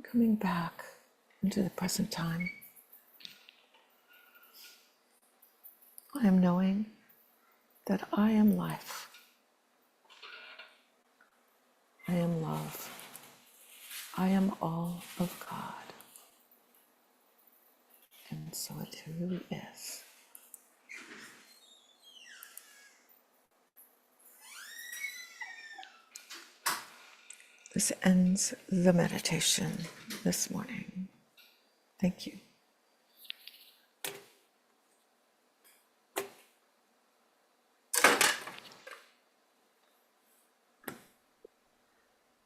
Coming back into the present time. I am knowing that I am life. I am love. I am all of God. And so it truly is. This ends the meditation this morning. Thank you.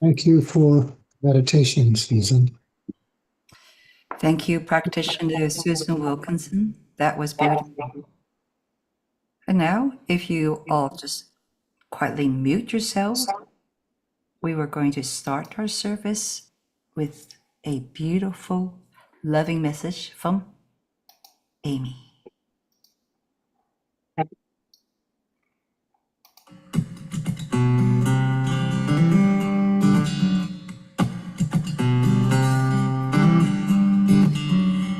Thank you for meditation, Susan. Thank you, practitioner Susan Wilkinson. That was beautiful. And now, if you all just quietly mute yourselves, we were going to start our service with a beautiful, loving message from Amy.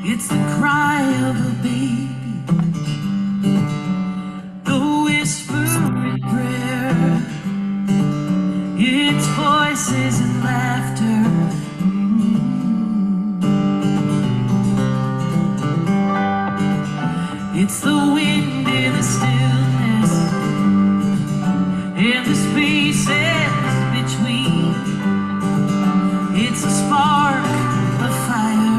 It's the cry of a baby, the whispered prayer, it's voices and laughter. It's the wind in the stillness and the spaces between. It's a spark of fire.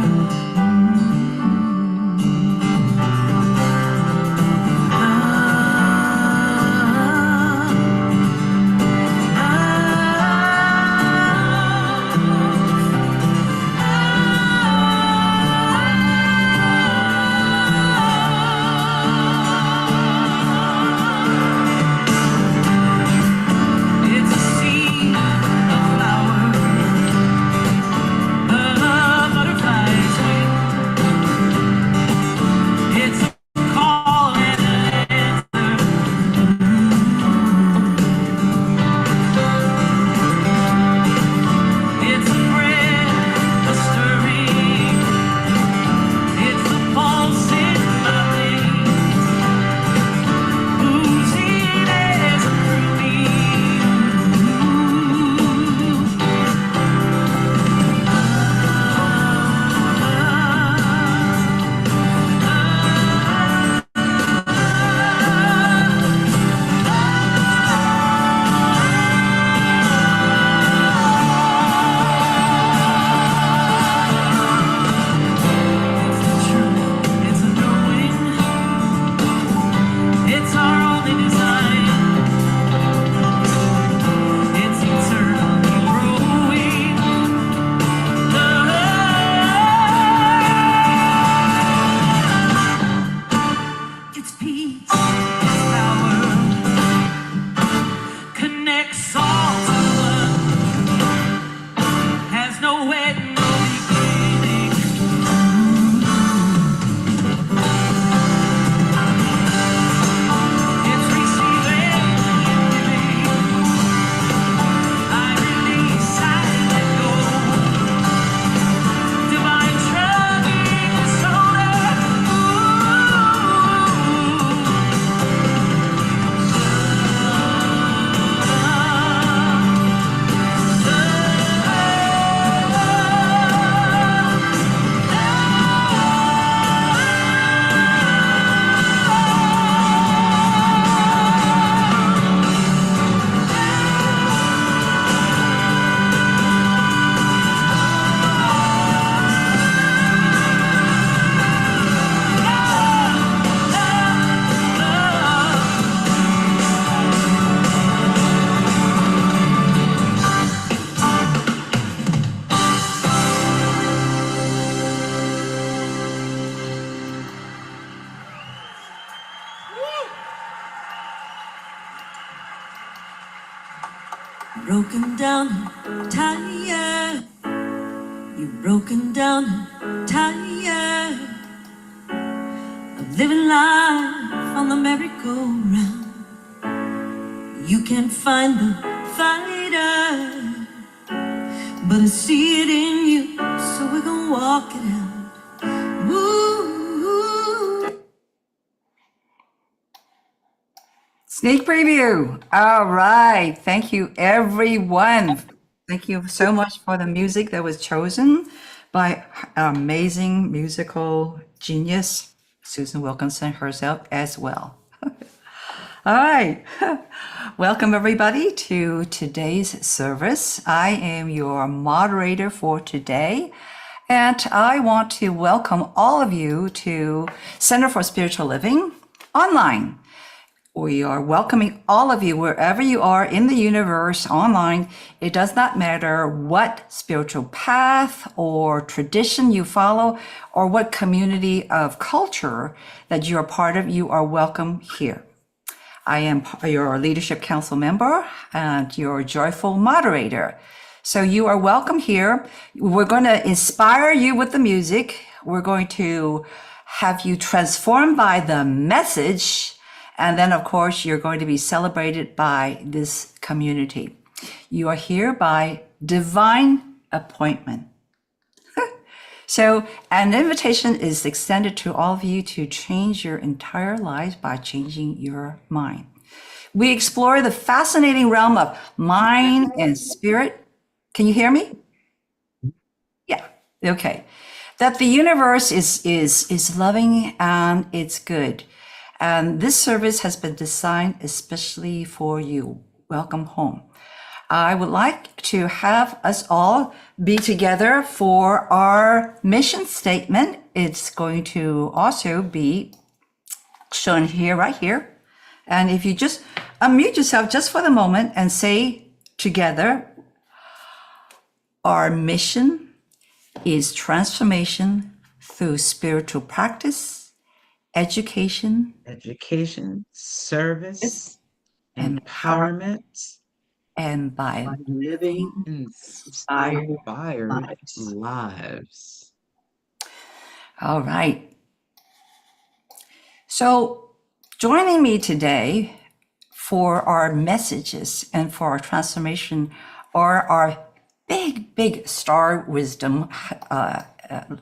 Broken down and tired. You're broken down and tired of living life on the merry-go-round. You can't find the fighter, but I see it in you we're gonna walk it out. Ooh. Sneak preview. All right. Thank you, everyone. Thank you so much for the music that was chosen by amazing musical genius, Susan Wilkinson herself as well. All right. Welcome, everybody, to today's service. I am your moderator for today, and I want to welcome all of you to Center for Spiritual Living online. We are welcoming all of you wherever you are in the universe online. It does not matter what spiritual path or tradition you follow or what community of culture that you are part of, you are welcome here. I am your Leadership Council member and your joyful moderator. So you are welcome here. We're going to inspire you with the music. We're going to have you transformed by the message. And then, of course, you're going to be celebrated by this community. You are here by divine appointment. So an invitation is extended to all of you to change your entire lives by changing your mind. We explore the fascinating realm of mind and spirit. Can you hear me? Yeah. Okay. That the universe is loving and it's good. And this service has been designed especially for you. Welcome home. I would like to have us all be together for our mission statement. It's going to also be shown here, right here. And if you just unmute yourself just for the moment and say together, our mission is transformation through spiritual practice, education, service, and empowerment, and by living inspired inspired lives. lives. All right. So joining me today for our messages and for our transformation are our big star wisdom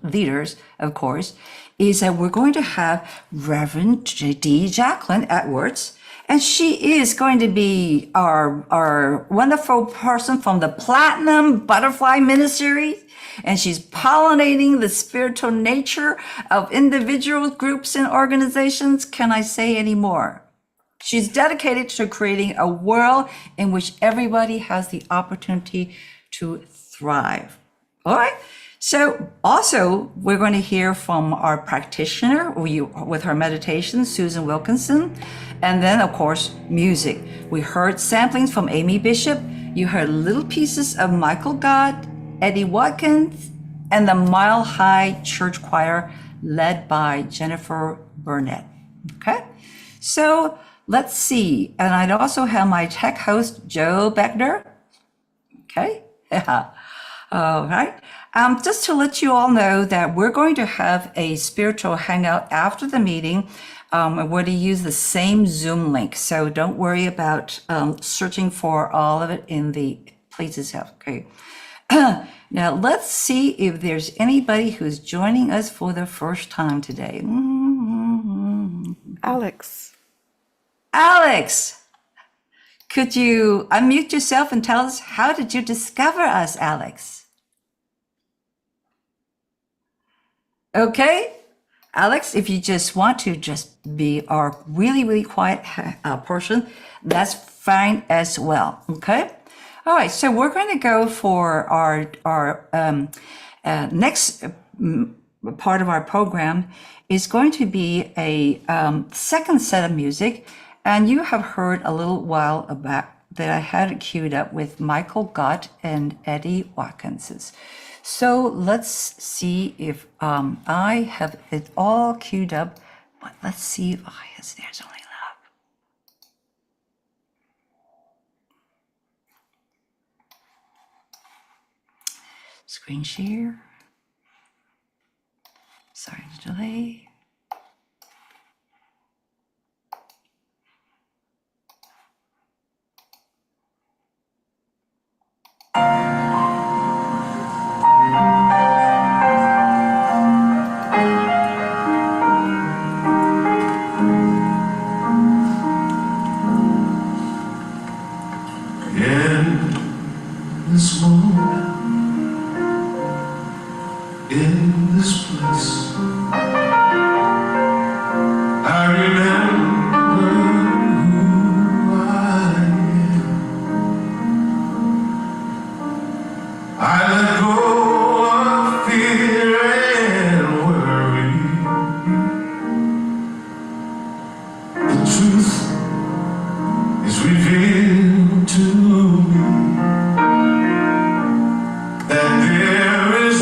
leaders, of course, is that we're going to have Reverend Jacquelyn Edwards. And she is going to be our wonderful person from the Platinum Butterfly Ministries. And she's pollinating the spiritual nature of individuals, groups, and organizations. Can I say any more? She's dedicated to creating a world in which everybody has the opportunity to thrive. All right. So also, we're going to hear from our practitioner with her meditation, Susan Wilkinson. And then, of course, music. We heard samplings from Amy Bishop. You heard little pieces of Michael Gott, Eddie Watkins, and the Mile High Church Choir led by Jennifer Burnett. Okay? So let's see. And I'd also have my tech host, Joe Beckner. Okay? Yeah. All right. Just to let you all know that we're going to have a spiritual hangout after the meeting. We're going to use the same Zoom link. So don't worry about searching for all of it in the places. Okay. Now let's see if there's anybody who's joining us for the first time today. Alex. Alex, could you unmute yourself and tell us, how did you discover us, Alex? Okay, Alex, if you just want to just be our really quiet person, that's fine as well. Okay. All right. So we're going to go for our next part of our program is going to be a second set of music, and you have heard a little while about that I had it queued up with Michael Gott and Eddie Watkins. So let's see if I have it all queued up. But let's see. Oh, yes, there's only love. Screen share. Sorry to delay. this moment, in this place, I remember who I am. I let go of fear and worry. The truth is revealed to me that there is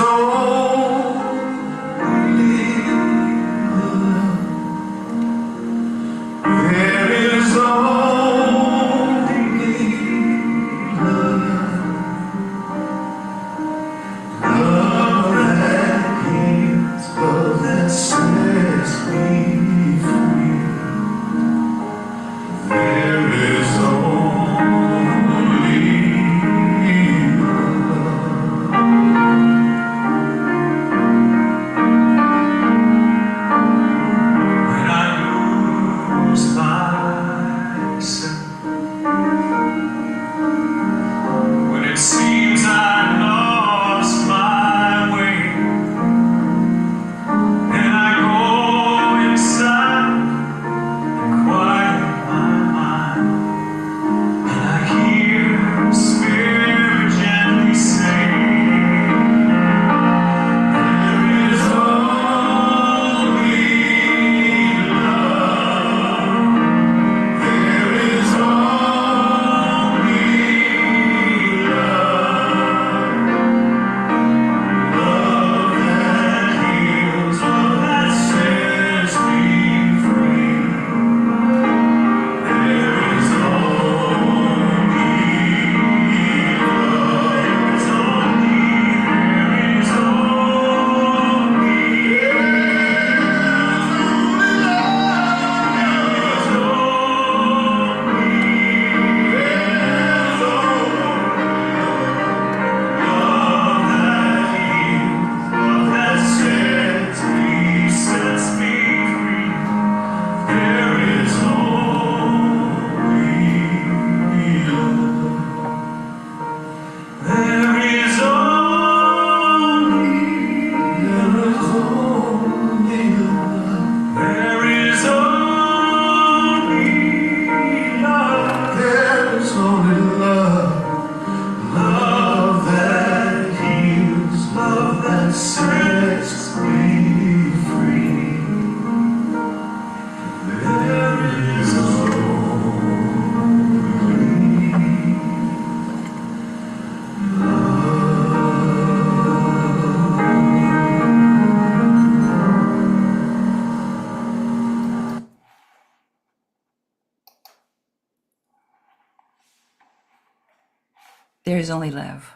There's only love.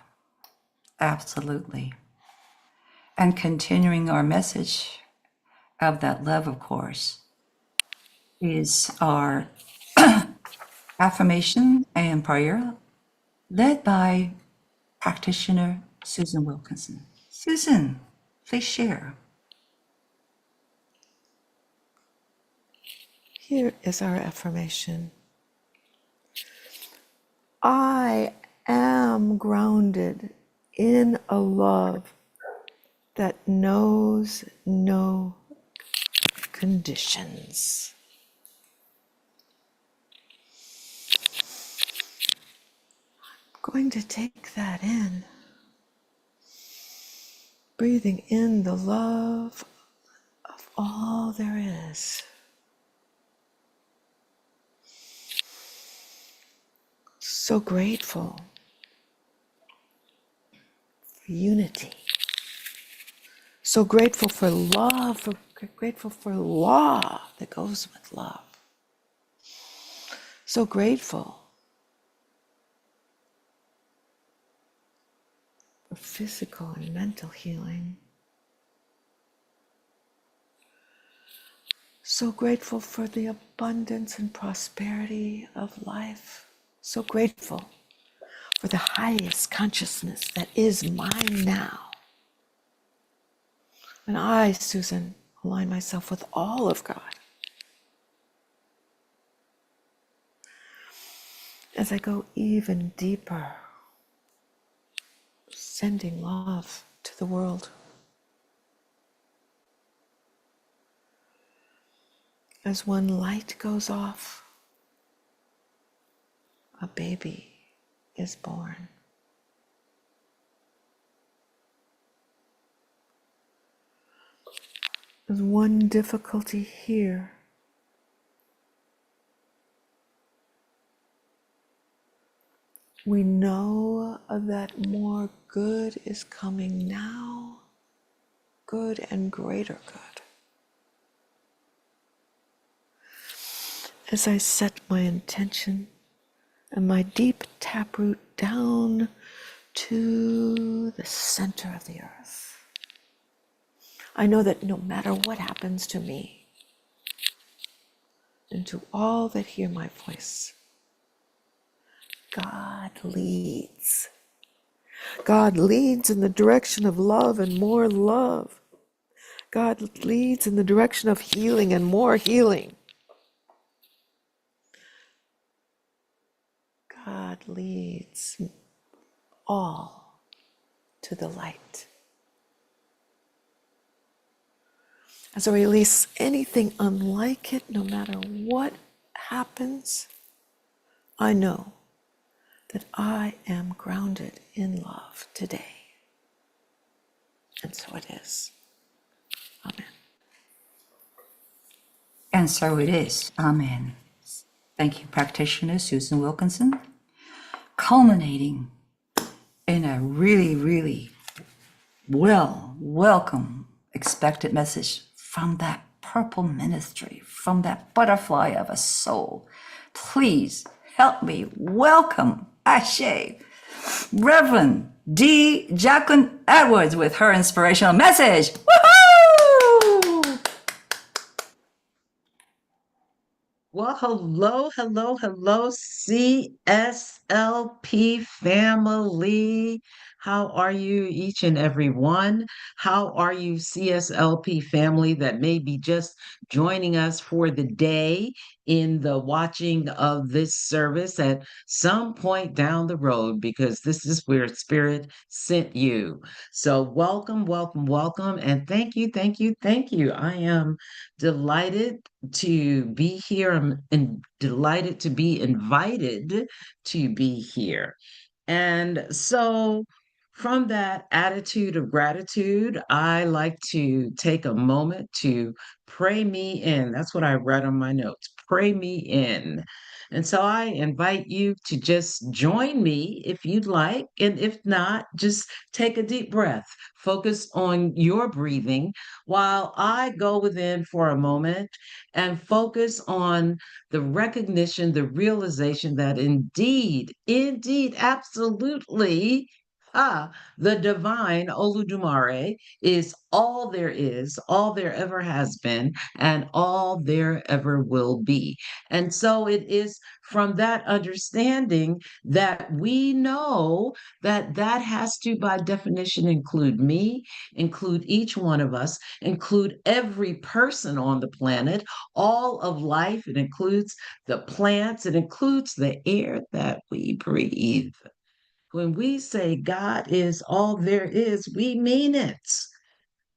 Absolutely. And continuing our message of that love, of course, is our affirmation and prayer led by practitioner Susan Wilkinson. Susan, please share. Here is our affirmation. I am grounded in a love that knows no conditions. I'm going to take that in. Breathing in the love of all there is. So grateful for unity. So grateful for love, grateful for law that goes with love. So grateful for physical and mental healing. So grateful for the abundance and prosperity of life. So grateful for the highest consciousness that is mine now. And I, Susan, align myself with all of God. As I go even deeper sending love to the world. As one light goes off, a baby is born. As one difficulty here, we know that more good is coming now, good and greater good. As I set my intention and my deep taproot down to the center of the earth, I know that no matter what happens to me and to all that hear my voice, God leads. God leads in the direction of love and more love. God leads in the direction of healing and more healing. God leads all to the light. As I release anything unlike it, no matter what happens, I know that I am grounded in love today. And so it is. Amen. And so it is. Amen. Thank you, practitioner Susan Wilkinson. Culminating in a really, really welcome, expected message from that purple ministry, from that butterfly of a soul. Please help me welcome Ashe, Reverend D. Jacquelyn Edwards with her inspirational message. Woohoo! Well, hello, CSLP family. How are you, each and every one? How are you, CSLP family that may be just joining us for the day in the watching of this service at some point down the road, because this is where Spirit sent you. So, welcome, and thank you. I am delighted to be here. I'm delighted to be invited to be here. And so, from that attitude of gratitude, I like to take a moment to pray me in. That's what I read on my notes. Pray me in. And so I invite you to just join me if you'd like. And if not, just take a deep breath. Focus on your breathing while I go within for a moment and focus on the recognition, the realization that indeed, absolutely, the divine Oludumare is, all there ever has been, and all there ever will be. And so it is from that understanding that we know that that has to, by definition, include me, include each one of us, include every person on the planet, all of life. It includes the plants, it includes the air that we breathe. When we say God is all there is, we mean it.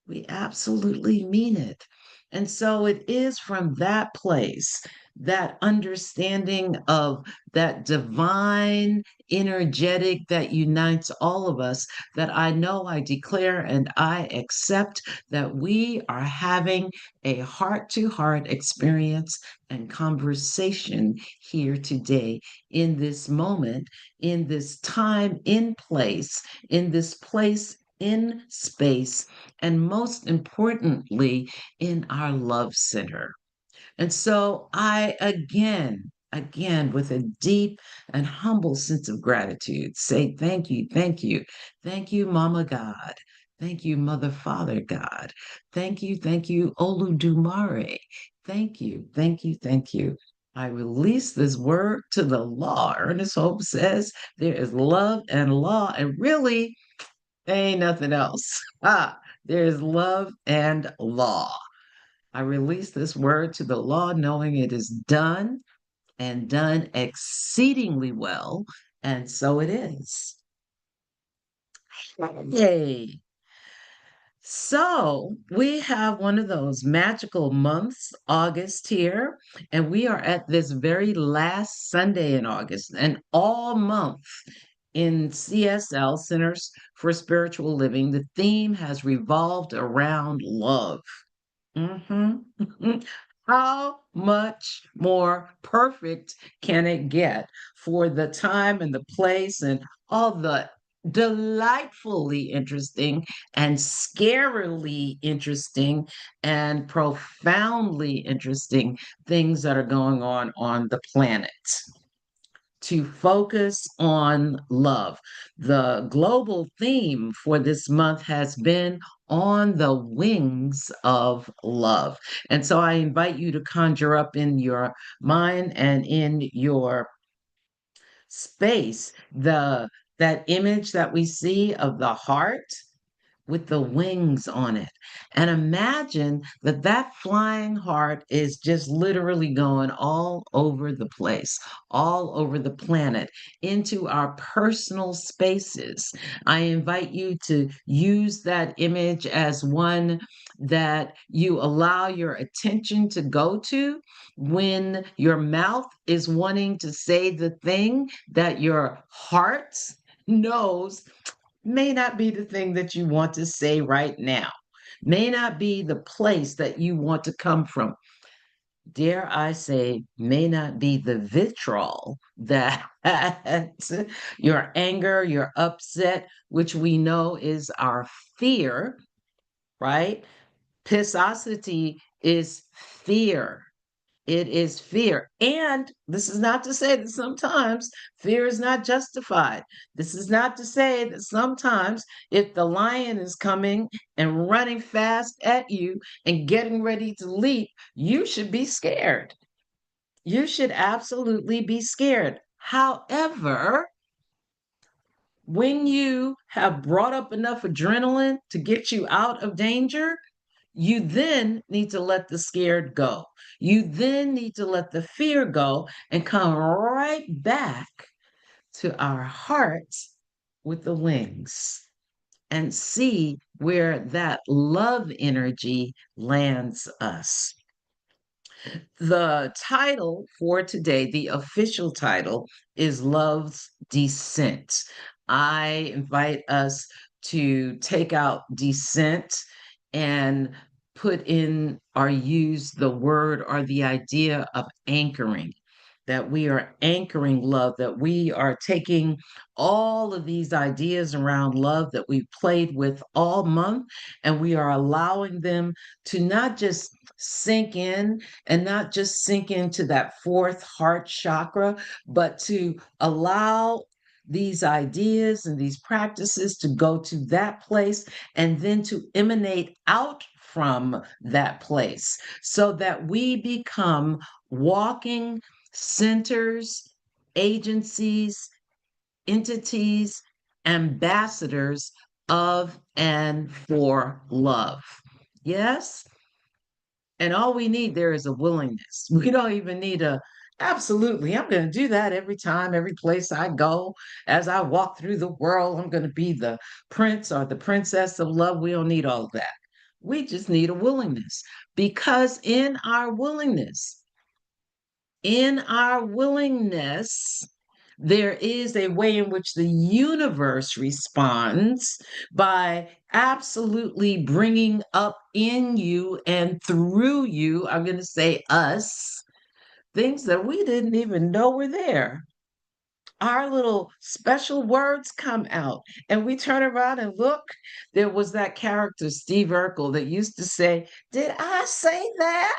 We absolutely mean it. And so it is from that place, that understanding of that divine energetic that unites all of us, that I know, I declare, and I accept that we are having a heart to heart experience and conversation here today, in this moment, in this time, in this place, in space, and most importantly, in our love center. And so I again, with a deep and humble sense of gratitude, say thank you, Mama God. Thank you, Mother, Father God. Thank you, Oludumare. Thank you. I release this word to the law. Ernest Hope says there is love and law, and really, there ain't nothing else. There's love and law. I release this word to the law, knowing it is done and done exceedingly well. And so it is. Yay. So we have one of those magical months, August here, and we are at this very last Sunday in August, and all month in CSL, Centers for Spiritual Living, the theme has revolved around love. Mhm. How much more perfect can it get for the time and the place and all the delightfully interesting and scarily interesting and profoundly interesting things that are going on the planet? To focus on love. The global theme for this month has been on the wings of love. And so I invite you to conjure up in your mind and in your space that image that we see of the heart with the wings on it. And imagine that that flying heart is just literally going all over the place, all over the planet, into our personal spaces. I invite you to use that image as one that you allow your attention to go to when your mouth is wanting to say the thing that your heart knows may not be the thing that you want to say right now, may not be the place that you want to come from. Dare I say, may not be the vitriol that your anger, your upset, which we know is our fear, right? Pissosity is fear. It is fear. And this is not to say that sometimes fear is not justified. This is not to say that sometimes if the lion is coming and running fast at you and getting ready to leap, you should be scared. You should absolutely be scared. However, when you have brought up enough adrenaline to get you out of danger, you then need to let the scared go. You then need to let the fear go and come right back to our hearts with the wings and see where that love energy lands us. The title for today, the official title, is Love's Descent. I invite us to take out descent and put in or use the word or the idea of anchoring, that we are anchoring love, that we are taking all of these ideas around love that we've played with all month, and we are allowing them to not just sink in and not just sink into that fourth heart chakra, but to allow these ideas and these practices to go to that place and then to emanate out from that place so that we become walking centers, agencies, entities, ambassadors of and for love. Yes? And all we need there is a willingness. We don't even need absolutely, I'm going to do that every time, every place I go. As I walk through the world, I'm going to be the prince or the princess of love. We don't need all of that. We just need a willingness because in our willingness, there is a way in which the universe responds by absolutely bringing up in you and through you, I'm going to say us, things that we didn't even know were there. Our little special words come out, and we turn around and look. There was that character, Steve Urkel, that used to say, "Did I say that?"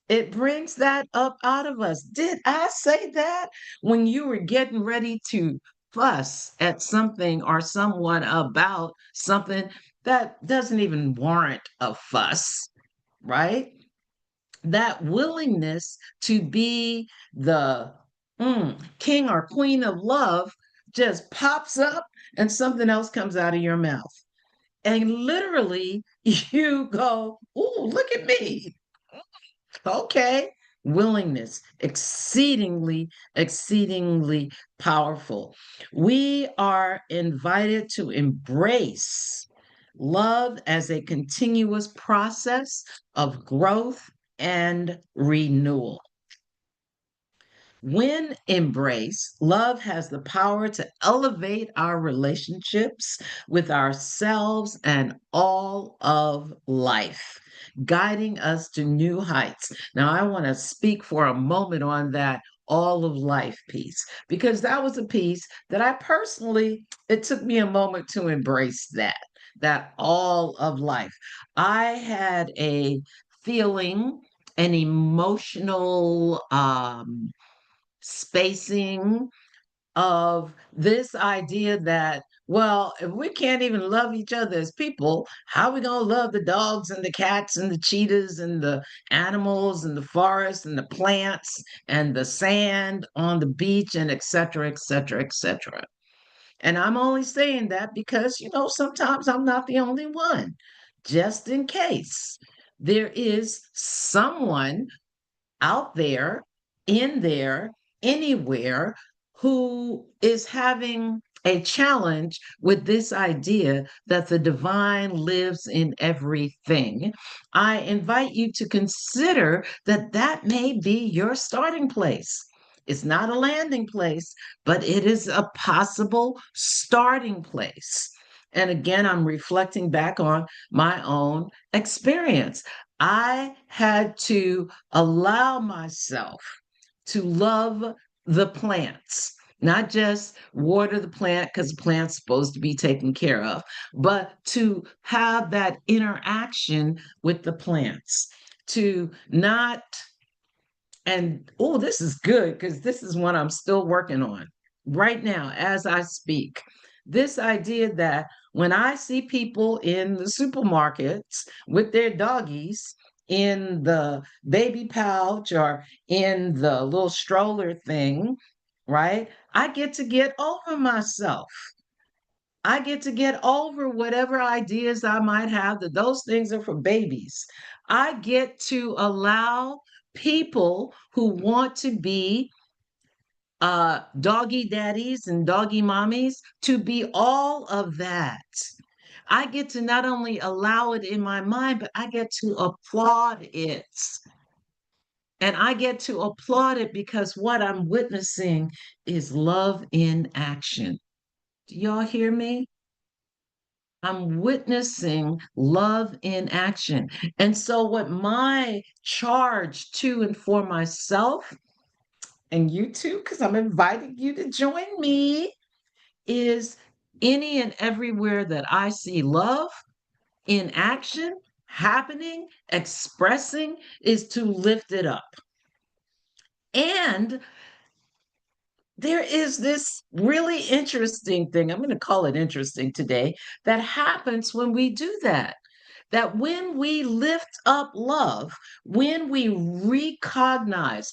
It brings that up out of us. Did I say that when you were getting ready to fuss at something or someone about something that doesn't even warrant a fuss, right? That willingness to be the king or queen of love just pops up and something else comes out of your mouth. And literally, you go, "Ooh, look at me. Okay. willingness, exceedingly, exceedingly powerful. We are invited to embrace love as a continuous process of growth and renewal. When embraced, love has the power to elevate our relationships with ourselves and all of life, guiding us to new heights. Now, I want to speak for a moment on that all of life piece, because that was a piece that I personally, it took me a moment to embrace that all of life. I had a feeling, an emotional, spacing of this idea that, well, if we can't even love each other as people, how are we going to love the dogs and the cats and the cheetahs and the animals and the forest and the plants and the sand on the beach and et cetera, et cetera, et cetera. And I'm only saying that because, sometimes I'm not the only one, just in case there is someone out there, in there, anywhere, who is having a challenge with this idea that the divine lives in everything. I invite you to consider that that may be your starting place. It's not a landing place, but it is a possible starting place. And again, I'm reflecting back on my own experience. I had to allow myself to love the plants, not just water the plant because the plant's supposed to be taken care of, but to have that interaction with the plants, to not, and oh, this is good because this is what I'm still working on right now as I speak. This idea that when I see people in the supermarkets with their doggies in the baby pouch or in the little stroller thing, right? I get over myself. I get to get over whatever ideas I might have that those things are for babies. I get to allow people who want to be doggy daddies and doggy mommies to be all of that. I get to not only allow it in my mind, but I get to applaud it. And I get to applaud it because what I'm witnessing is love in action. Do y'all hear me? I'm witnessing love in action. And so, what my charge to and for myself, and you too, because I'm inviting you to join me, is any and everywhere that I see love in action, happening, expressing, is to lift it up. And there is this really interesting thing, I'm going to call it interesting today, that happens when we do that. That when we lift up love, when we recognize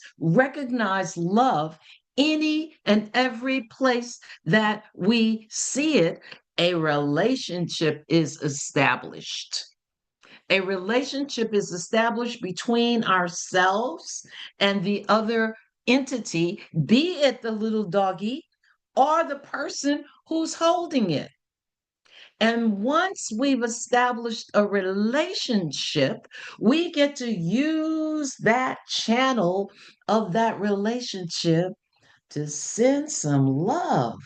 love any and every place that we see it, a relationship is established. A relationship is established between ourselves and the other entity, be it the little doggy or the person who's holding it. And once we've established a relationship, we get to use that channel of that relationship to send some love,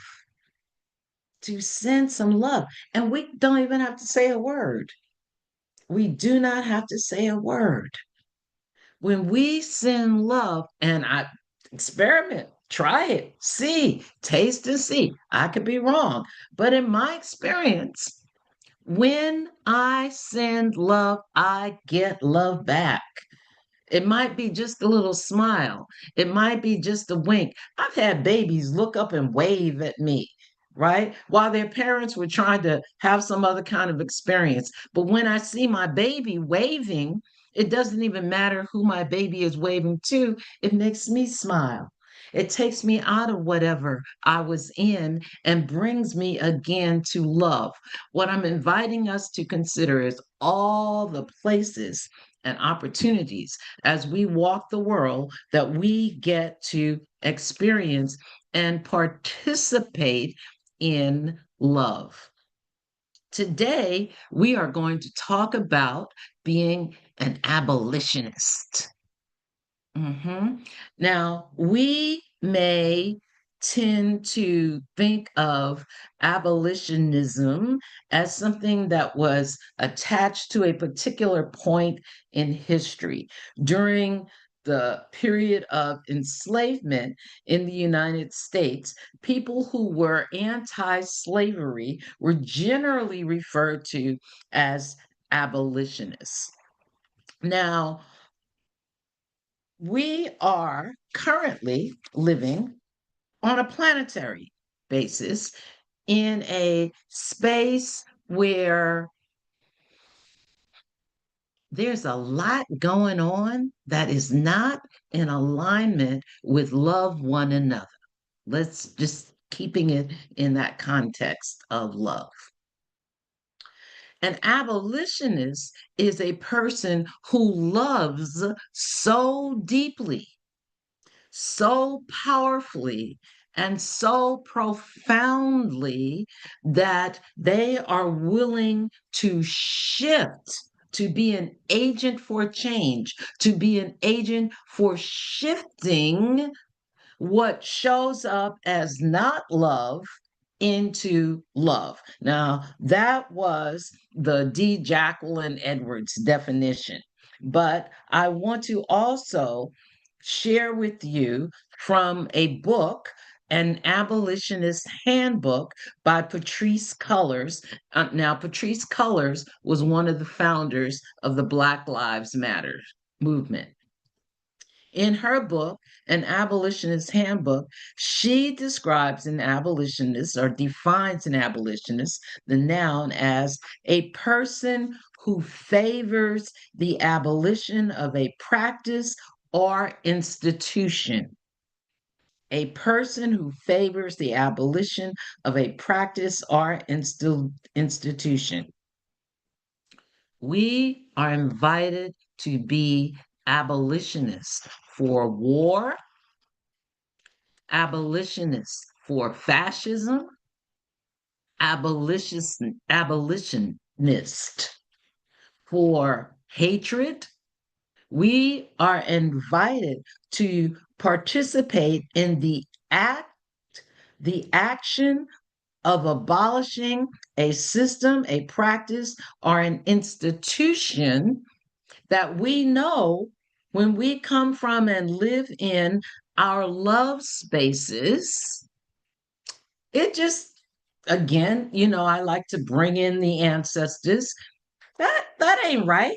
to send some love. And we don't even have to say a word. We do not have to say a word. When we send love, and I experiment, try it, see, taste and see. I could be wrong. But in my experience, when I send love, I get love back. It might be just a little smile. It might be just a wink. I've had babies look up and wave at me, right? While their parents were trying to have some other kind of experience. But when I see my baby waving, it doesn't even matter who my baby is waving to, it makes me smile. It takes me out of whatever I was in and brings me again to love. What I'm inviting us to consider is all the places and opportunities as we walk the world that we get to experience and participate in love. Today, we are going to talk about being an abolitionist. Now, we may tend to think of abolitionism as something that was attached to a particular point in history. During the period of enslavement in the United States, people who were anti slavery were generally referred to as abolitionists. Now, we are currently living on a planetary basis in a space where there's a lot going on that is not in alignment with love one another. Let's just keeping it in that context of love. An abolitionist is a person who loves so deeply, so powerfully, and so profoundly that they are willing to shift, to be an agent for change, to be an agent for shifting what shows up as not love into love. Now, that was the D. Jacquelyn Edwards definition. But I want to also share with you from a book, An Abolitionist Handbook by Patrisse Cullors. Now, Patrisse Cullors was one of the founders of the Black Lives Matter movement. In her book, An Abolitionist Handbook, she describes an abolitionist or defines an abolitionist, the noun, as a person who favors the abolition of a practice or institution. A person who favors the abolition of a practice or institution. We are invited to be abolitionists for war, abolitionists for fascism, abolitionist for hatred. We are invited to participate in the action of abolishing a system, a practice, or an institution that we know when we come from and live in our love spaces. It just, again, I like to bring in the ancestors. That ain't right.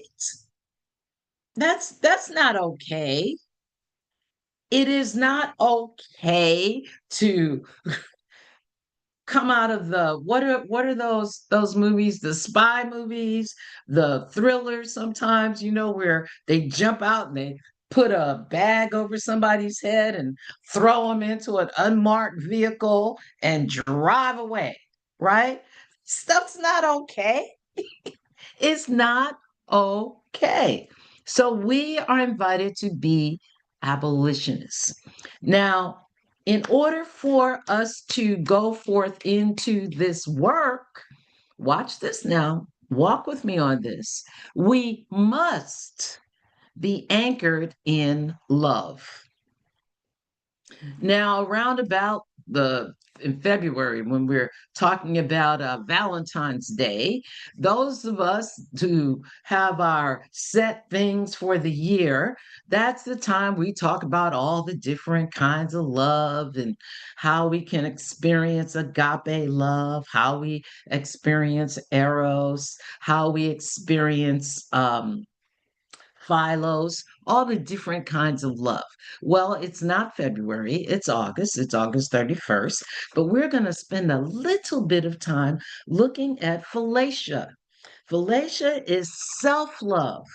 That's not okay. It is not okay to come out of the what are those movies, the spy movies, the thrillers sometimes, where they jump out and they put a bag over somebody's head and throw them into an unmarked vehicle and drive away, right? Stuff's not okay. It's not okay. So we are invited to be abolitionists. Now, in order for us to go forth into this work, watch this now, walk with me on this. We must be anchored in love. Now, around about in February, when we're talking about Valentine's Day, those of us who have our set things for the year, that's the time we talk about all the different kinds of love and how we can experience agape love, how we experience eros, how we experience Philos, all the different kinds of love. Well, it's not February, it's August 31st, but we're going to spend a little bit of time looking at Philautia. Philautia is self-love,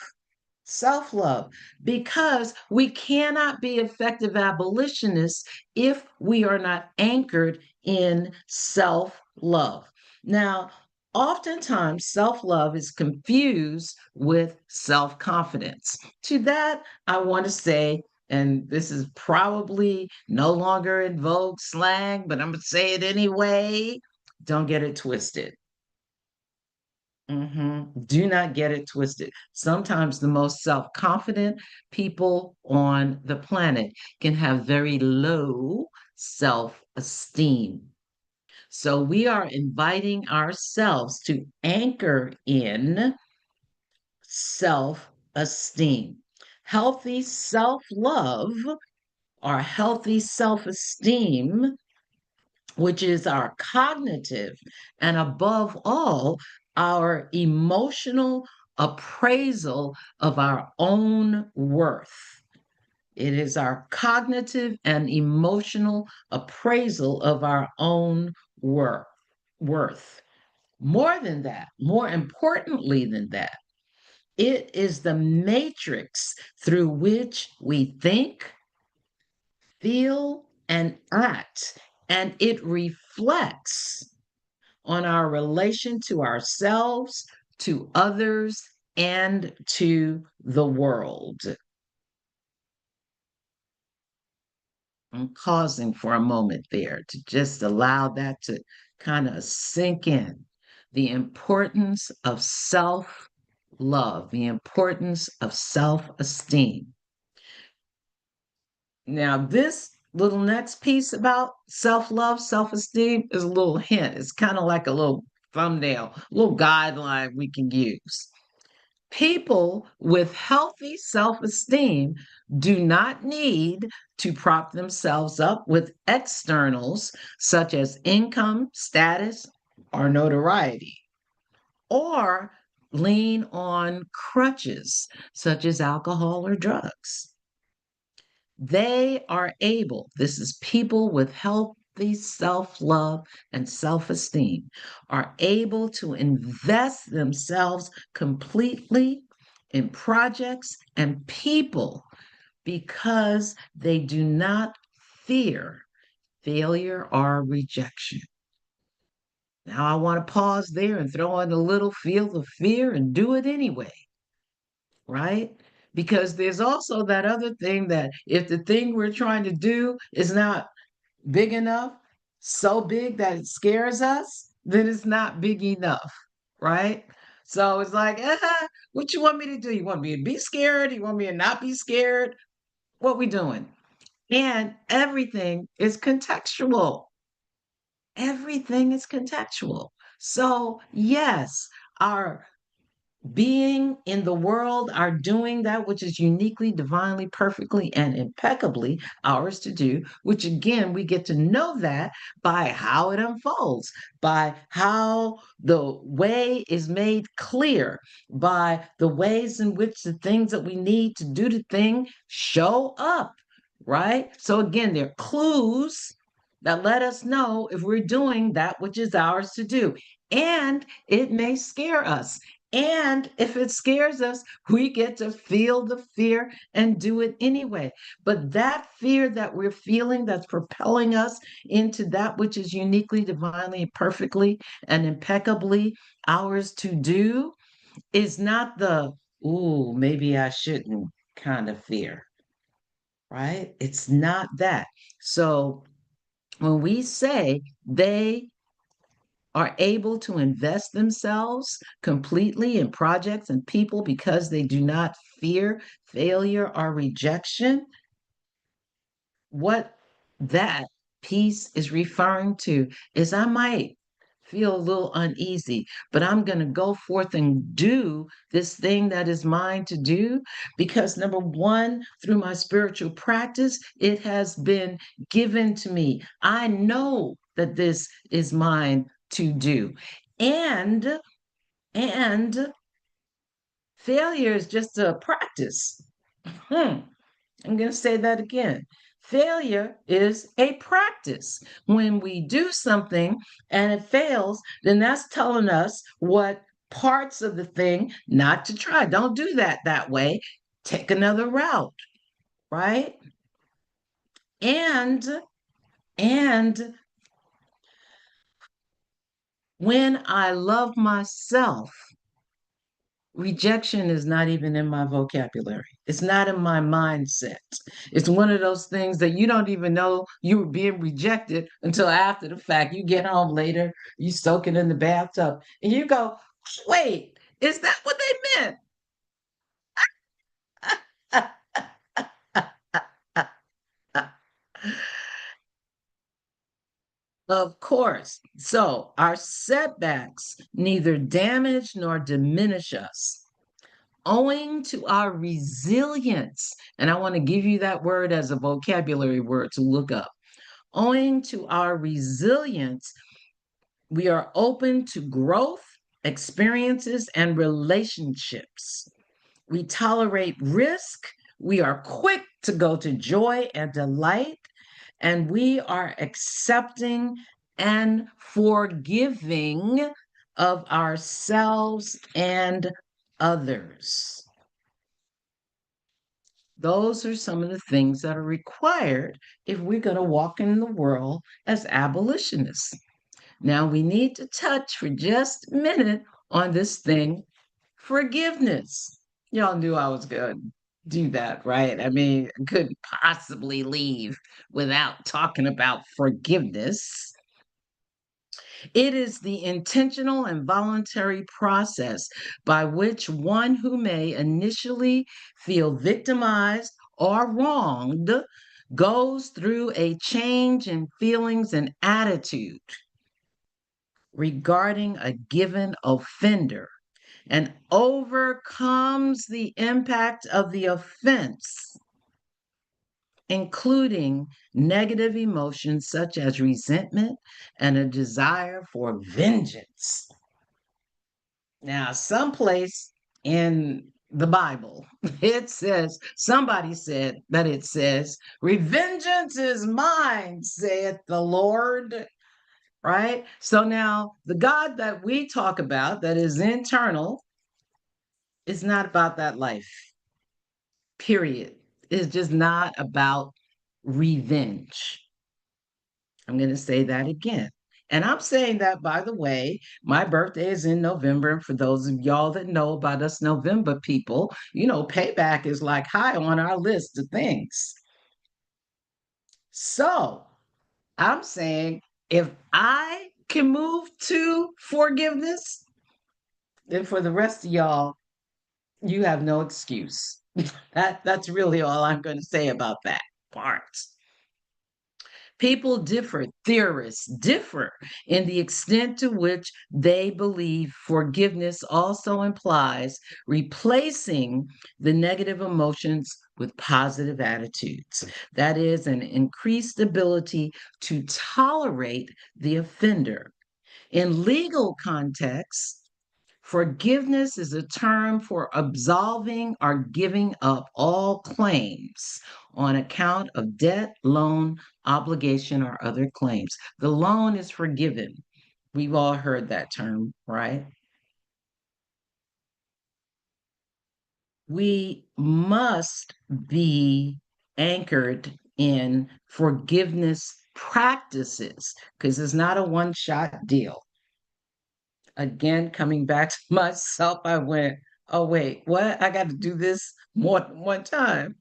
because we cannot be effective abolitionists if we are not anchored in self-love. Now, Oftentimes, self love is confused with self confidence. To that, I want to say, and this is probably no longer in vogue slang, but I'm going to say it anyway. Don't get it twisted. Do not get it twisted. Sometimes the most self confident people on the planet can have very low self esteem. So we are inviting ourselves to anchor in self esteem. Healthy self love or healthy self esteem, which is our cognitive and above all, our emotional appraisal of our own worth. It is our cognitive and emotional appraisal of our own worth. More than that, more importantly than that, it is the matrix through which we think, feel, and act, and it reflects on our relation to ourselves, to others, and to the world. I'm pausing for a moment there to just allow that to kind of sink in. The importance of self love, the importance of self esteem. Now, this little next piece about self love, self esteem is a little hint. It's kind of like a little thumbnail, a little guideline we can use. People with healthy self esteem do not need to prop themselves up with externals such as income, status, or notoriety, or lean on crutches such as alcohol or drugs. They are able, this is people with healthy self love and self esteem, are able to invest themselves completely in projects and people because they do not fear failure or rejection. Now, I want to pause there and throw in a little feel of fear and do it anyway, right? Because there's also that other thing that if the thing we're trying to do is not big enough, so big that it scares us, then it's not big enough, right? So it's like, what you want me to do? You want me to be scared? You want me to not be scared? What we doing? And everything is contextual. Everything is contextual. So yes, our being in the world are doing that which is uniquely, divinely, perfectly, and impeccably ours to do, which again, we get to know that by how it unfolds, by how the way is made clear, by the ways in which the things that we need to do the thing show up, right? So again, they're clues that let us know if we're doing that which is ours to do. And it may scare us. And if it scares us, we get to feel the fear and do it anyway. But that fear that we're feeling that's propelling us into that which is uniquely, divinely, perfectly, and impeccably ours to do is not the, ooh, maybe I shouldn't kind of fear, right? It's not that. So when we say they are able to invest themselves completely in projects and people because they do not fear failure or rejection, what that piece is referring to is I might feel a little uneasy, but I'm going to go forth and do this thing that is mine to do because number one, through my spiritual practice, it has been given to me. I know that this is mine to do. And failure is just a practice. I'm going to say that again. Failure is a practice. When we do something and it fails, then that's telling us what parts of the thing not to try. Don't do that way. Take another route, right? And When I love myself, rejection is not even in my vocabulary. It's not in my mindset. It's one of those things that you don't even know you were being rejected until after the fact. You get home later, you soak it in the bathtub, and you go, wait, is that what they meant? Of course. So our setbacks neither damage nor diminish us, owing to our resilience. And I want to give you that word as a vocabulary word to look up. Owing to our resilience, we are open to growth, experiences, and relationships. We tolerate risk. We are quick to go to joy and delight, and we are accepting and forgiving of ourselves and others. Those are some of the things that are required if we're going to walk in the world as abolitionists. Now, we need to touch for just a minute on this thing, forgiveness. Y'all knew I was going to do that, right? I mean, I couldn't possibly leave without talking about forgiveness. It is the intentional and voluntary process by which one who may initially feel victimized or wronged goes through a change in feelings and attitude regarding a given offender and overcomes the impact of the offense, including negative emotions such as resentment and a desire for vengeance. Now, someplace in the Bible, it says, somebody said that it says, "Revengeance is mine, saith the Lord." Right? So now the God that we talk about that is internal is not about that life, period. It's just not about revenge. I'm going to say that again. And I'm saying that, by the way, my birthday is in November. And for those of y'all that know about us November people, you know, payback is like high on our list of things. So I'm saying if I can move to forgiveness, then for the rest of y'all, you have no excuse. That's really all I'm going to say about that part. People differ, theorists differ in the extent to which they believe forgiveness also implies replacing the negative emotions with positive attitudes. That is, an increased ability to tolerate the offender. In legal contexts, forgiveness is a term for absolving or giving up all claims on account of debt, loan, obligation, or other claims. The loan is forgiven. We've all heard that term, right? We must be anchored in forgiveness practices because it's not a one-shot deal. Again, coming back to myself, I went, oh, wait, what? I got to do this more than one time.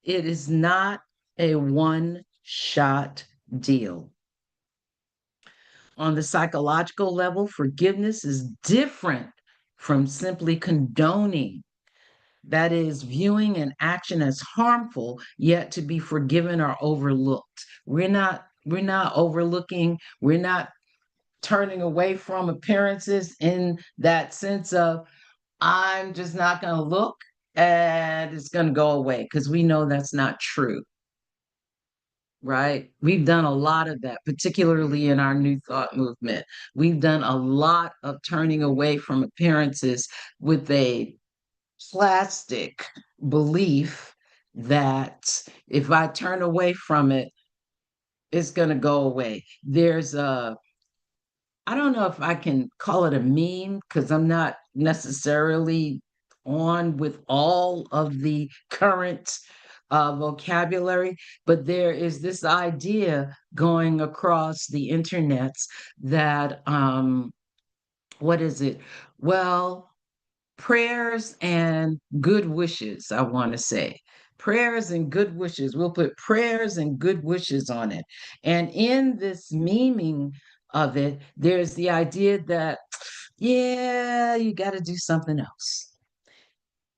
It is not a one shot deal. On the psychological level, forgiveness is different from simply condoning. That is, viewing an action as harmful, yet to be forgiven or overlooked. We're not overlooking, we're not turning away from appearances in that sense of I'm just not going to look and it's going to go away because we know that's not true, right? We've done a lot of that, particularly in our New Thought movement. We've done a lot of turning away from appearances with a plastic belief that if I turn away from it, it's going to go away. I don't know if I can call it a meme because I'm not necessarily on with all of the current vocabulary, but there is this idea going across the internets that what is it? Well, prayers and good wishes, I want to say. Prayers and good wishes. We'll put prayers and good wishes on it. And in this meaning of it, there's the idea that, yeah, you got to do something else.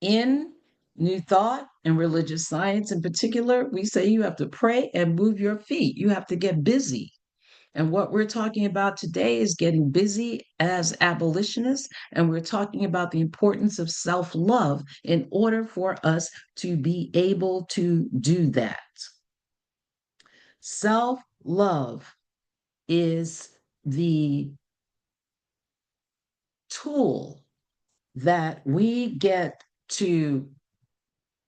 In New Thought and religious science in particular, we say you have to pray and move your feet. You have to get busy. And what we're talking about today is getting busy as abolitionists. And we're talking about the importance of self love in order for us to be able to do that. Self love is the tool that we get to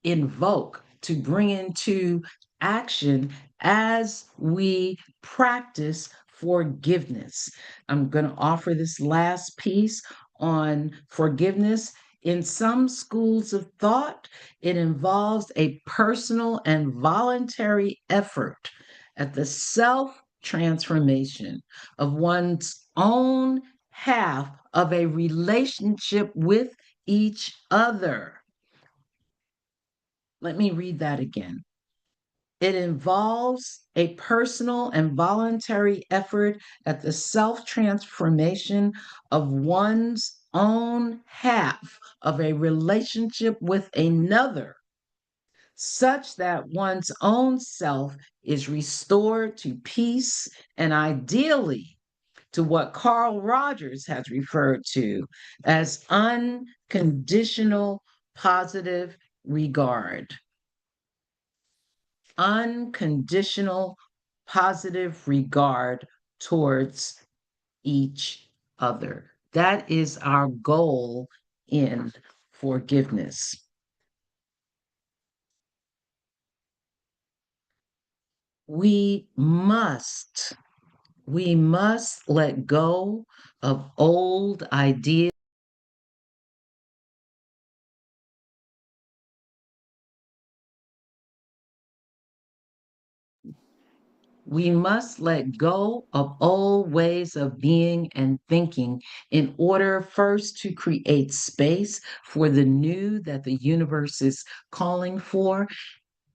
invoke, to bring into action as we practice forgiveness. I'm going to offer this last piece on forgiveness. In some schools of thought, it involves a personal and voluntary effort at the self transformation of one's own half of a relationship with each other. Let me read that again. It involves a personal and voluntary effort at the self transformation of one's own half of a relationship with another, such that one's own self is restored to peace and ideally to what Carl Rogers has referred to as unconditional positive regard. Unconditional positive regard towards each other. That is our goal in forgiveness. We must let go of old ideas. We must let go of old ways of being and thinking in order first to create space for the new that the universe is calling for.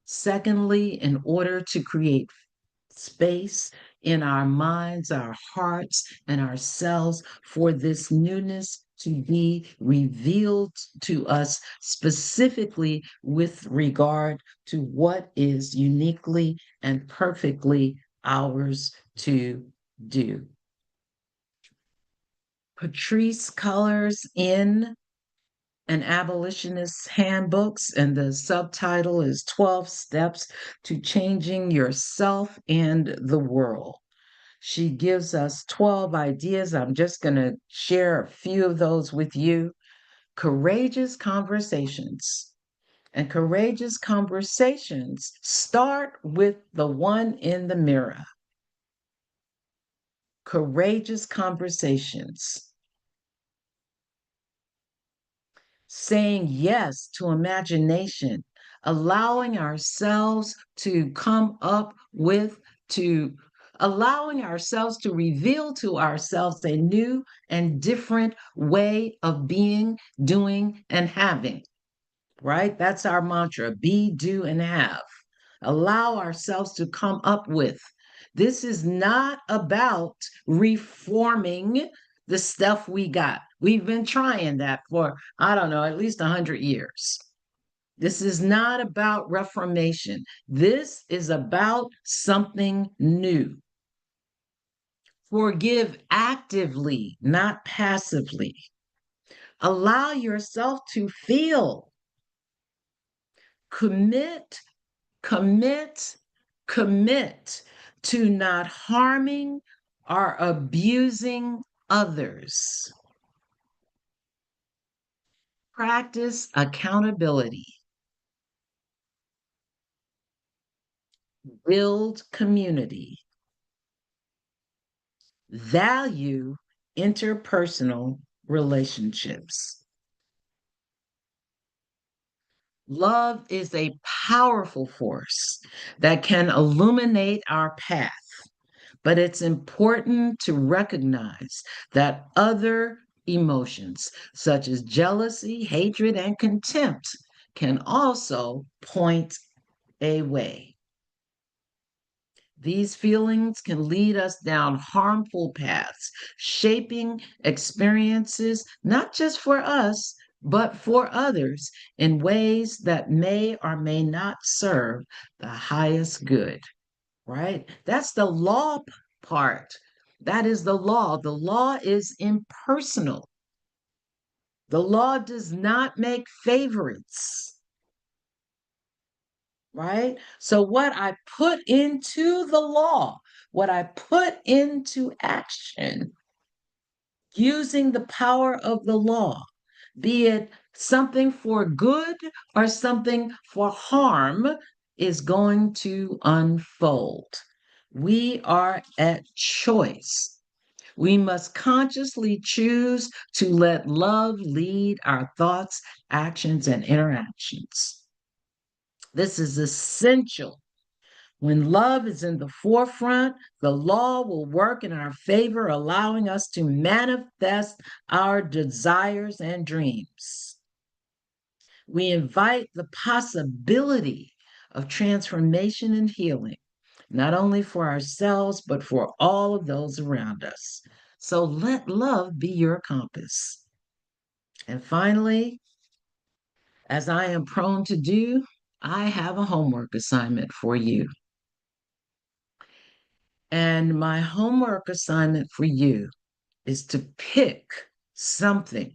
Secondly, in order to create space in our minds, our hearts, and ourselves for this newness to be revealed to us specifically with regard to what is uniquely and perfectly ours to do. Patrice Cullors in an abolitionist handbooks, and the subtitle is 12 Steps to Changing Yourself and the World. She gives us 12 ideas. I'm just going to share a few of those with you. Courageous conversations. And courageous conversations start with the one in the mirror. Courageous conversations. Saying yes to imagination, allowing ourselves to come up with, to allowing ourselves to reveal to ourselves a new and different way of being, doing, and having, right? That's our mantra: be, do, and have. Allow ourselves to come up with. This is not about reforming the stuff we got. We've been trying that for, I don't know, at least 100 years. This is not about reformation. This is about something new. Forgive actively, not passively. Allow yourself to feel. Commit, commit, commit to not harming or abusing others. Practice accountability. Build community. Value interpersonal relationships. Love is a powerful force that can illuminate our path, but it's important to recognize that other emotions, such as jealousy, hatred, and contempt, can also point a way. These feelings can lead us down harmful paths, shaping experiences not just for us, but for others in ways that may or may not serve the highest good, right? That's the law part. That is the law. The law is impersonal. The law does not make favorites, right? So, what I put into the law, what I put into action using the power of the law, be it something for good or something for harm, is going to unfold. We are at choice. We must consciously choose to let love lead our thoughts, actions, and interactions. This is essential. When love is in the forefront, the law will work in our favor, allowing us to manifest our desires and dreams. We invite the possibility of transformation and healing, not only for ourselves, but for all of those around us. So let love be your compass. And finally, as I am prone to do, I have a homework assignment for you. And my homework assignment for you is to pick something.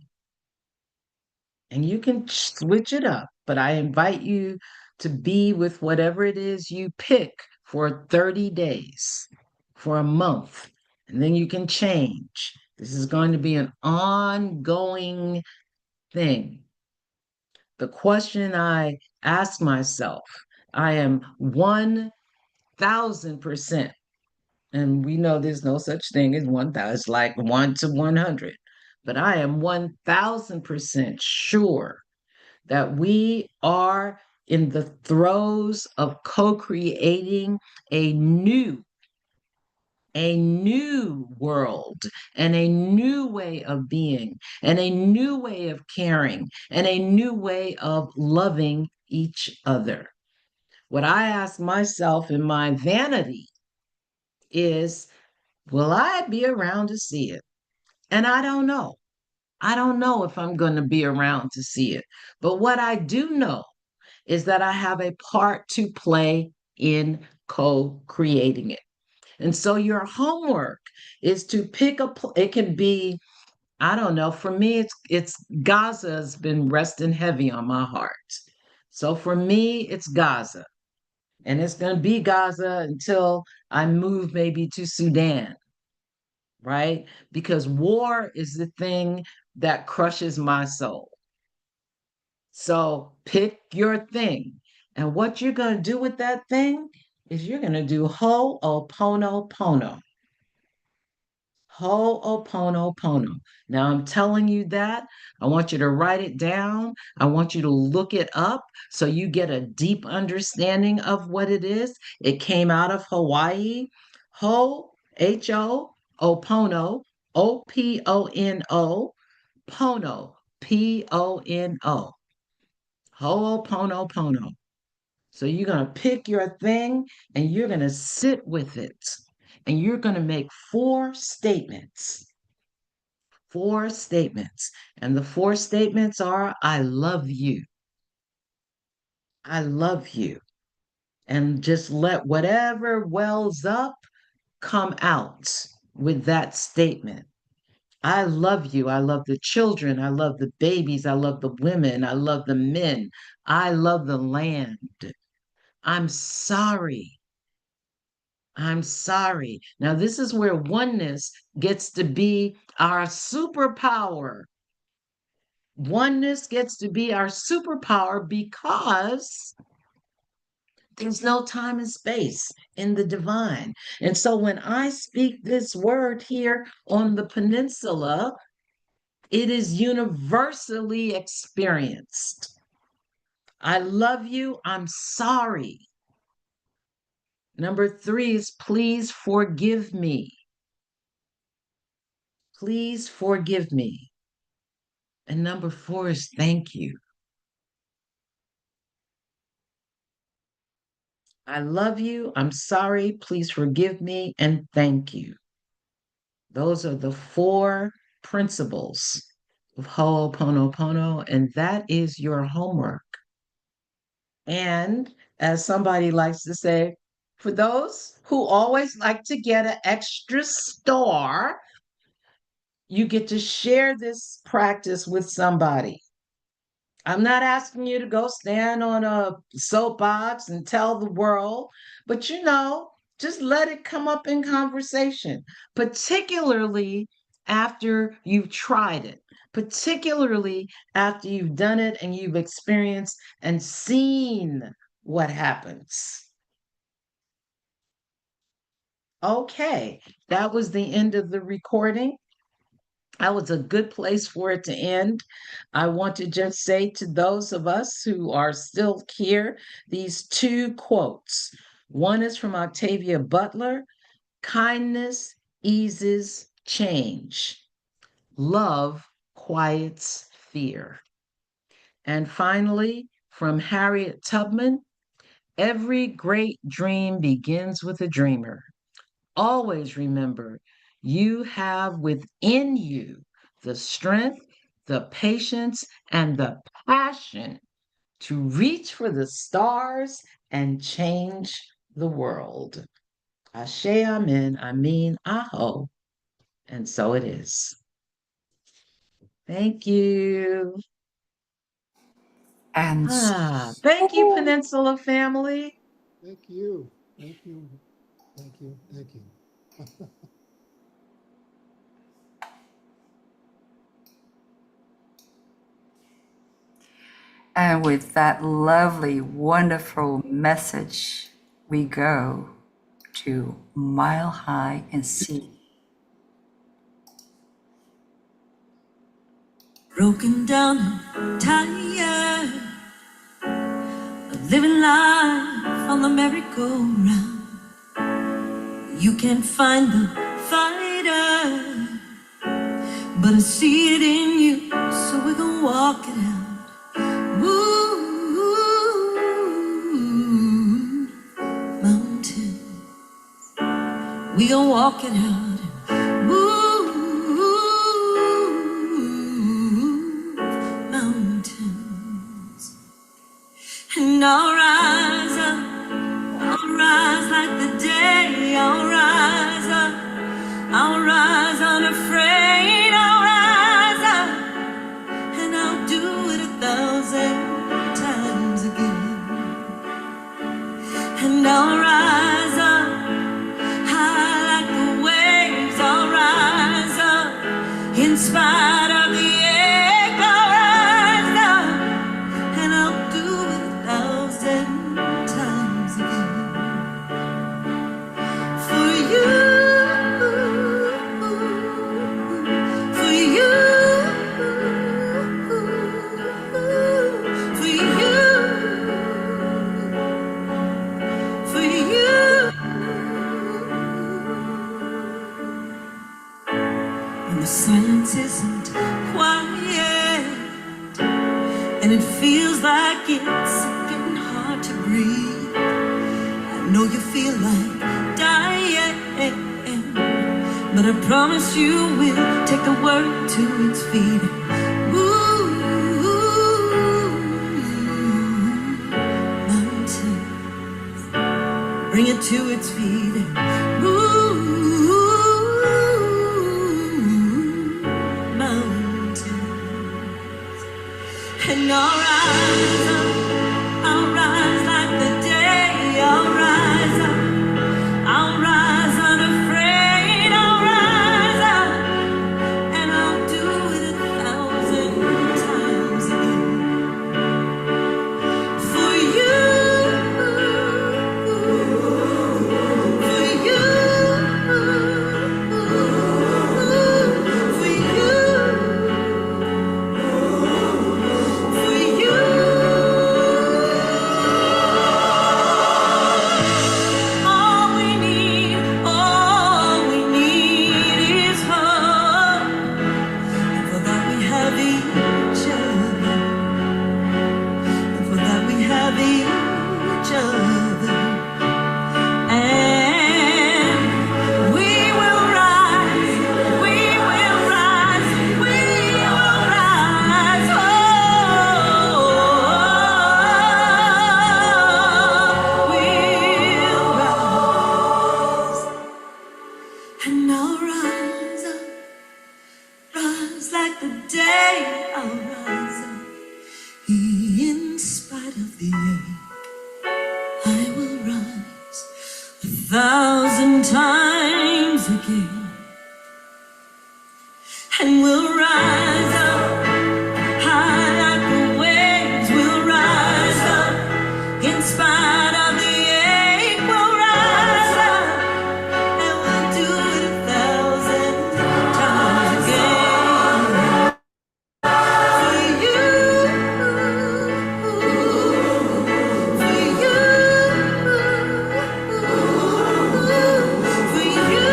And you can switch it up, but I invite you to be with whatever it is you pick for 30 days, for a month, and then you can change. This is going to be an ongoing thing. The question I ask myself, I am 1000%, and we know there's no such thing as 1000, it's like 1 to 100, but I am 1000% sure that we are in the throes of co-creating a new world and a new way of being and a new way of caring and a new way of loving each other. What I ask myself in my vanity is, will I be around to see it? And I don't know. I don't know if I'm going to be around to see it. But what I do know is that I have a part to play in co-creating it. And so your homework is to pick it can be, I don't know, for me it's Gaza has been resting heavy on my heart. So for me it's Gaza. And it's going to be Gaza until I move maybe to Sudan, right? Because war is the thing that crushes my soul. So pick your thing. And what you're going to do with that thing is you're going to do Ho'oponopono. Ho'oponopono. Now I'm telling you that. I want you to write it down. I want you to look it up so you get a deep understanding of what it is. It came out of Hawaii. Ho, Opono, Opono, Pono, Pono. Ho'oponopono. So you're going to pick your thing and you're going to sit with it. And you're going to make 4 statements. 4 statements. And the 4 statements are, I love you. I love you. And just let whatever wells up come out with that statement. I love you. I love the children. I love the babies. I love the women. I love the men. I love the land. I'm sorry. I'm sorry. Now, this is where oneness gets to be our superpower. Oneness gets to be our superpower because there's no time and space in the divine. And so when I speak this word here on the peninsula, it is universally experienced. I love you. I'm sorry. Number 3 is please forgive me. Please forgive me. And number 4 is thank you. I love you. I'm sorry. Please forgive me and thank you. Those are the 4 principles of Ho'oponopono, and that is your homework. And as somebody likes to say, for those who always like to get an extra star, you get to share this practice with somebody. I'm not asking you to go stand on a soapbox and tell the world, but just let it come up in conversation, particularly after you've tried it, particularly after you've done it and you've experienced and seen what happens. Okay, that was the end of the recording. That was a good place for it to end. I want to just say to those of us who are still here, these 2 quotes. One is from Octavia Butler: kindness eases change, love quiets fear. And finally, from Harriet Tubman: every great dream begins with a dreamer. Always remember, you have within you the strength, the patience, and the passion to reach for the stars and change the world. Ashe, amen, amin, aho. And so it is. Thank you. And Thank you, Peninsula family. Thank you. Thank you. Thank you. Thank you. And with that lovely, wonderful message, we go to Mile High and Sea. Broken down, tired of living life on the merry-go-round. You can't find the fighter, but I see it in you, so we're gonna walk it out. Mountain, we gonna walk it out. Mountains, and I'll rise up, I'll rise like the day, I'll rise up, I'll rise unafraid, I'll rise up, and I'll do it 1,000 times again. And I'll rise up, high like the waves, I'll rise up, in spite of the ache, I'll rise up, and I'll do it 1,000 times again. For you, for you, for you, for you. When the silence isn't quiet and it feels like it's getting hard to breathe, I know you feel like dying, but I promise you will take the word to its feet. Mountains, bring it to its feet. Mountains, and I'll rise up, I'll rise like the day, I'll rise up, I'll rise unafraid, I'll rise up, and I'll do it 1,000 times again. For you, for you, for you, for you. I'll rise up. In spite of the ache, I will rise 1,000 times again, and we'll rise up high like the waves. We'll rise up in spite of the ache. We'll rise up and we'll do it 1,000 times again. For you, for you, for you, for you.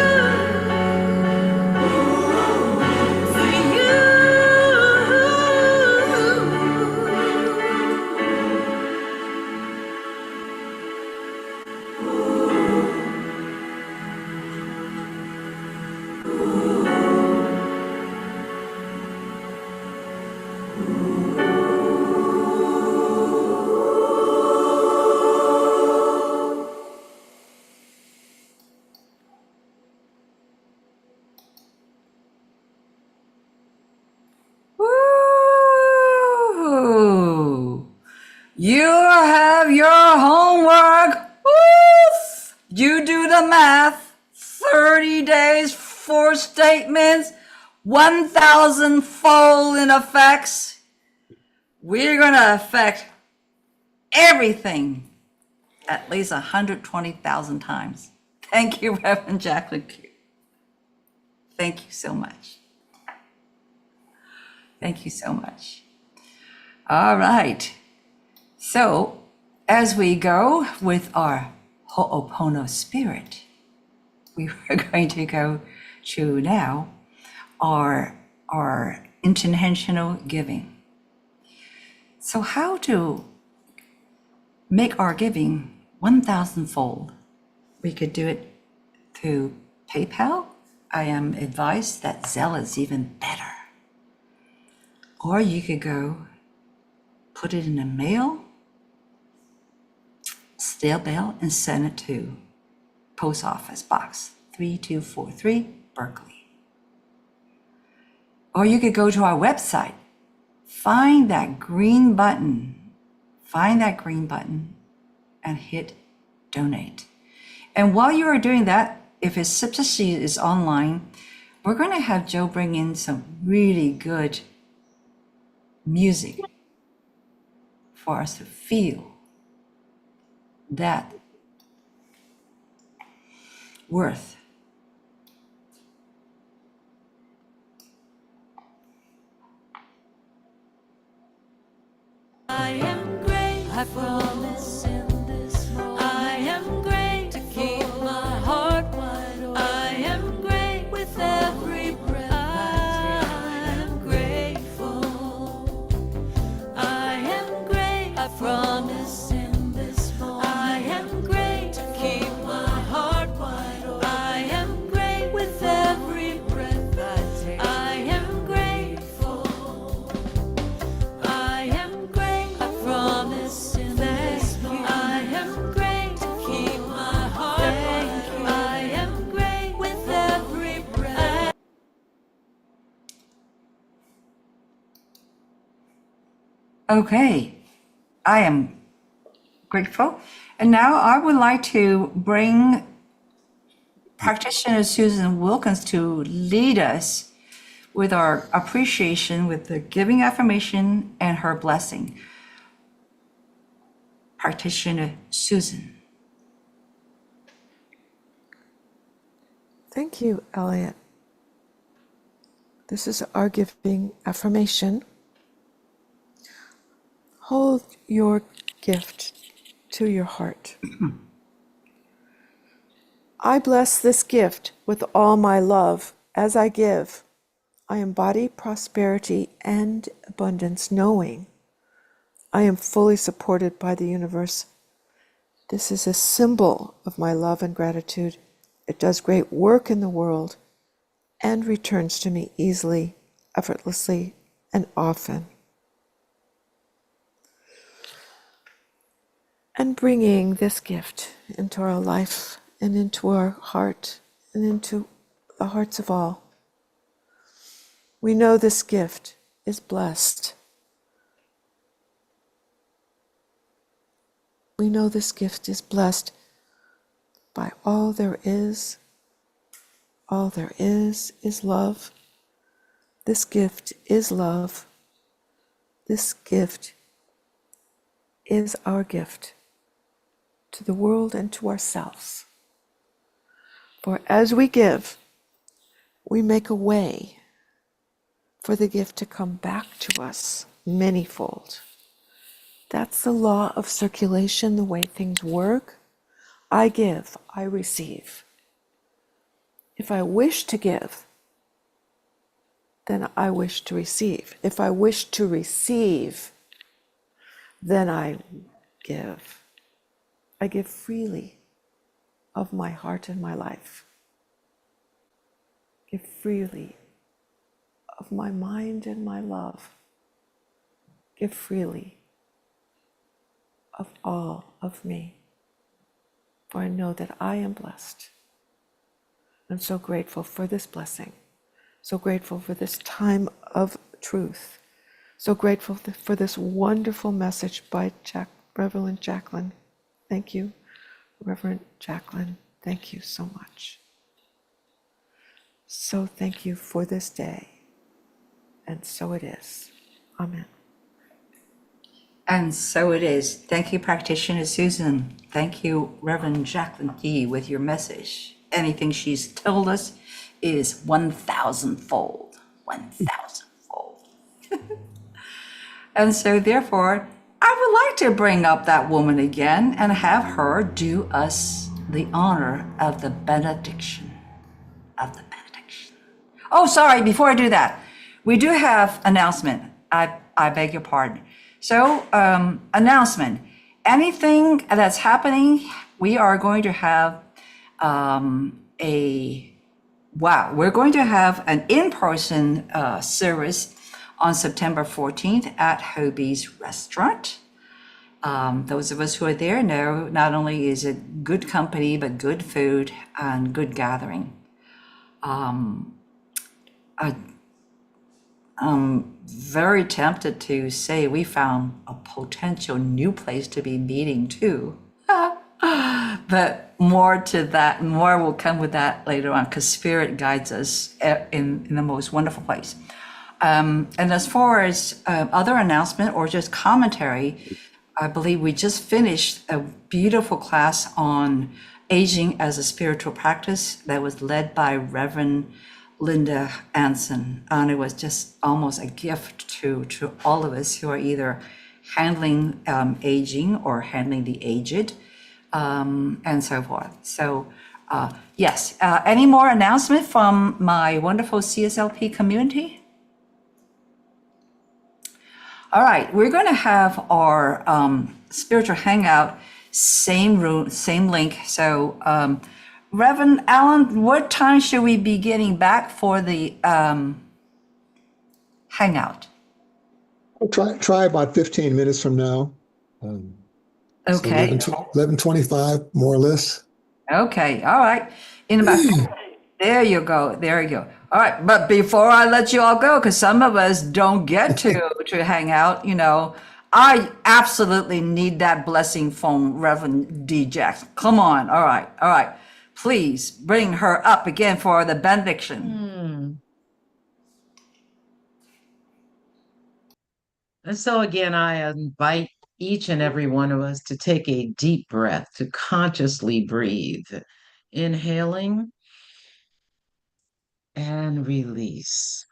Woo! You have your homework. Woof! You do the math. 30 days, 4 statements, 1,000 fold in effects. We're going to affect everything at least 120,000 times. Thank you, Reverend Jacquelyn. Thank you so much. Thank you so much. All right. So as we go with our Ho'opono spirit, we are going to go to now our intentional giving. So how to make our giving 1,000 fold? We could do it through PayPal. I am advised that Zelle is even better. Or you could go put it in a mail, stale mail, and send it to Post Office Box 3243, Berkeley. Or you could go to our website, find that green button, and hit donate. And while you are doing that, if it's Sipsy is online, we're going to have Joe bring in some really good music for us to feel that worth. I am great, I promise in this moment. I am great to keep my heart wide open. I am great with every breath I am grateful. I am great, I promise in this moment. I am great to keep my heart wide open. I am great with every breath I take. I am grateful. I am great, I promise in this moment. I am great to keep my heart wide open. I am great with every breath. Okay, I am grateful. And now I would like to bring practitioner Susan Wilkins to lead us with our appreciation with the giving affirmation and her blessing. Practitioner Susan. Thank you, Elliot. This is our giving affirmation. Hold your gift to your heart. I bless this gift with all my love as I give. I embody prosperity and abundance, knowing I am fully supported by the universe. This is a symbol of my love and gratitude. It does great work in the world and returns to me easily, effortlessly, and often. And bringing this gift into our life and into our heart and into the hearts of all. We know this gift is blessed. We know this gift is blessed by all there is. All there is love. This gift is love. This gift is our gift to the world and to ourselves. For as we give, we make a way for the gift to come back to us manyfold. That's the law of circulation, the way things work. I give, I receive. If I wish to give, then I wish to receive. If I wish to receive, then I give. I give freely of my heart and my life. Give freely of my mind and my love. Give freely of all of me. For I know that I am blessed. I'm so grateful for this blessing. So grateful for this time of truth. So grateful for this wonderful message by Reverend Jacquelyn. Thank you, Reverend Jacquelyn. Thank you so much. So thank you for this day. And so it is. Amen. And so it is. Thank you, Practitioner Susan. Thank you, Reverend Jacquelyn Key, with your message. Anything she's told us is 1,000-fold. 1,000-fold. And so therefore, I would like to bring up that woman again and have her do us the honor of the benediction. Oh, sorry, before I do that, we do have announcement. I beg your pardon. So, announcement. Anything that's happening, we are going to have we're going to have an in-person service on September 14th at Hobie's Restaurant. Those of us who are there know not only is it good company, but good food and good gathering. I'm very tempted to say we found a potential new place to be meeting too. But more to that, more will come with that later on, because Spirit guides us in the most wonderful place. And as far as other announcement or just commentary, I believe we just finished a beautiful class on aging as a spiritual practice that was led by Reverend Linda Anson. And it was just almost a gift to all of us who are either handling aging or handling the aged, and so forth. So yes, any more announcement from my wonderful CSLP community? All right, we're going to have our spiritual hangout, same room, same link. So Reverend Allen, what time should we be getting back for the hangout? I'll try about 15 minutes from now. Okay. So 11:25, more or less. Okay, all right. In about there you go. There you go. All right, but before I let you all go, because some of us don't get to hang out, you know, I absolutely need that blessing from Reverend D. Jackson. Come on. All right. Please bring her up again for the benediction. And so again, I invite each and every one of us to take a deep breath, to consciously breathe, inhaling and release.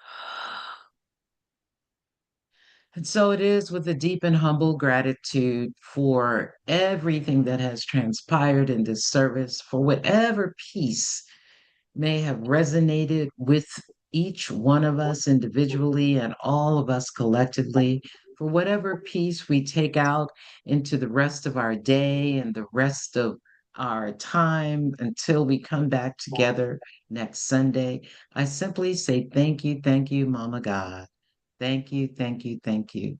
And so it is with a deep and humble gratitude for everything that has transpired in this service, for whatever peace may have resonated with each one of us individually and all of us collectively, for whatever peace we take out into the rest of our day and the rest of our time until we come back together next Sunday. I simply say thank you, Mama God. Thank you, thank you, thank you.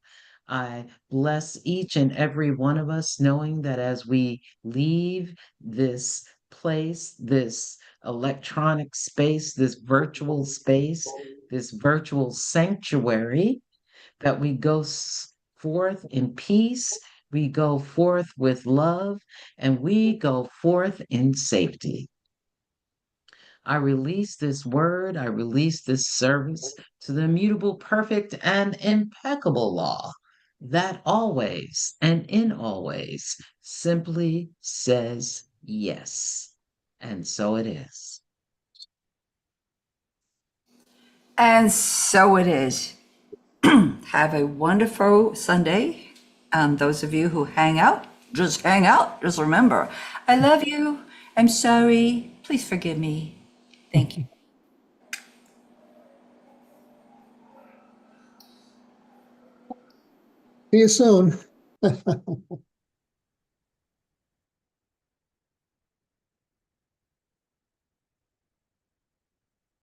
I bless each and every one of us, knowing that as we leave this place, this electronic space, this virtual sanctuary, that we go forth in peace, we go forth with love, and we go forth in safety. I release this word, I release this service to the immutable, perfect, and impeccable law that always and in always simply says yes. And so it is. And so it is. Have a wonderful Sunday. Those of you who hang out, just hang out. Just remember, I love you. I'm sorry. Please forgive me. Thank you. See you soon.